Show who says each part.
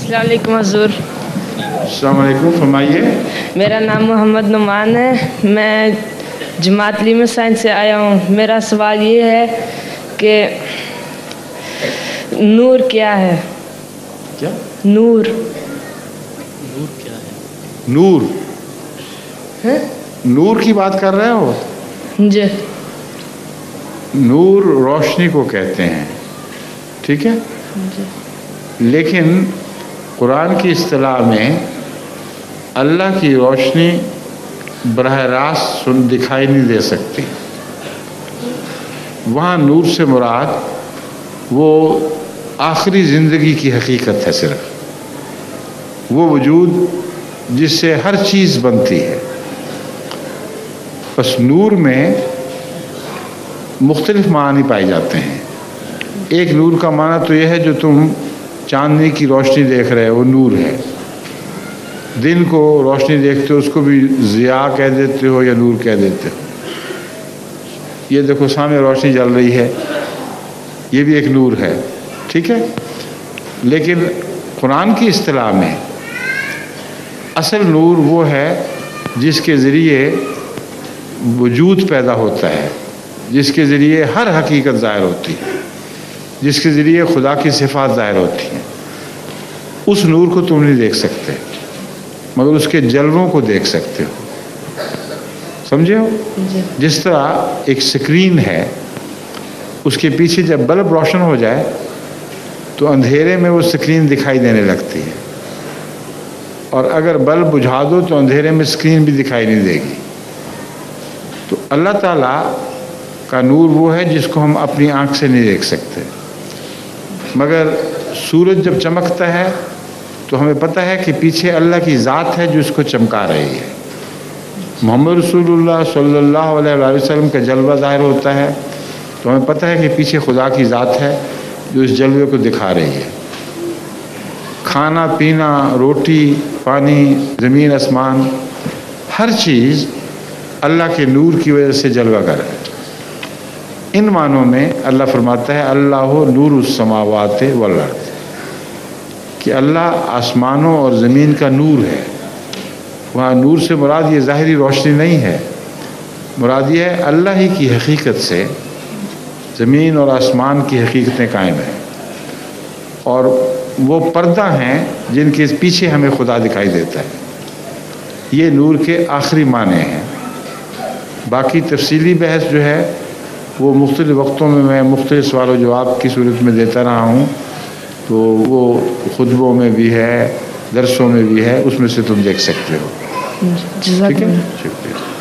Speaker 1: السلام علیکم حضور.
Speaker 2: السلام علیکم. فرمائیے.
Speaker 1: میرا نام محمد نعمان ہے. میں جماعت علم سائنس سے آیا ہوں. میرا سوال یہ ہے کہ نور کیا ہے؟
Speaker 2: کیا
Speaker 1: نور؟
Speaker 3: نور کیا ہے؟
Speaker 2: نور نور کی بات کر رہے ہو؟
Speaker 1: جی.
Speaker 2: نور روشنی کو کہتے ہیں، ٹھیک ہے. لیکن قرآن کی اصطلاح میں اللہ کی روشنی براہ راست دکھائی نہیں دے سکتی. وہاں نور سے مراد وہ آخری زندگی کی حقیقت ہے، صرف وہ وجود جس سے ہر چیز بنتی ہے. بس نور میں مختلف معنی پائے جاتے ہیں. ایک نور کا معنی تو یہ ہے جو تم چاندنی کی روشنی دیکھ رہے ہو، وہ نور ہے. دن کو روشنی دیکھتے ہو، اس کو بھی ضیاء کہہ دیتے ہو یا نور کہہ دیتے ہو. یہ دیکھو سامنے روشنی جل رہی ہے، یہ بھی ایک نور ہے، ٹھیک ہے. لیکن قرآن کی اصطلاح میں اصل نور وہ ہے جس کے ذریعے وجود پیدا ہوتا ہے، جس کے ذریعے ہر حقیقت ظاہر ہوتی ہے، جس کے ذریعے خدا کی صفات ظاہر ہوتی ہیں. اس نور کو تم نہیں دیکھ سکتے مگر اس کے جلووں کو دیکھ سکتے ہو. سمجھے ہو؟ جس طرح ایک سکرین ہے، اس کے پیچھے جب بلب روشن ہو جائے تو اندھیرے میں وہ سکرین دکھائی دینے لگتی ہے، اور اگر بلب بجھا دو تو اندھیرے میں سکرین بھی دکھائی نہیں دے گی. تو اللہ تعالیٰ کا نور وہ ہے جس کو ہم اپنی آنکھ سے نہیں دیکھ سکتے، مگر سورج جب چمکتا ہے تو ہمیں پتہ ہے کہ پیچھے اللہ کی ذات ہے جو اس کو چمکا رہی ہے. محمد رسول اللہ صلی اللہ علیہ وسلم کا جلوہ ظاہر ہوتا ہے تو ہمیں پتہ ہے کہ پیچھے خدا کی ذات ہے جو اس جلوے کو دکھا رہی ہے. کھانا پینا، روٹی پانی، زمین آسمان، ہر چیز اللہ کے نور کی وجہ سے جلوہ گر ہے. ان معنوں میں اللہ فرماتا ہے اللہ نور السماوات والارض، کہ اللہ آسمانوں اور زمین کا نور ہے. وہاں نور سے مراد یہ ظاہری روشنی نہیں ہے، مراد یہ ہے اللہ ہی کی حقیقت سے زمین اور آسمان کی حقیقتیں قائم ہیں، اور وہ پردہ ہیں جن کے پیچھے ہمیں خدا دکھائی دیتا ہے. یہ نور کے آخری معنی ہیں. باقی تفصیلی بحث جو ہے وہ مختلف وقتوں میں مختلف سوال و جواب کی صورت میں دیتا رہا ہوں، تو وہ خطبوں میں بھی ہے، درسوں میں بھی ہے، اس میں سے تم دیکھ سکتے ہو. ٹھیک ہے، شکریہ.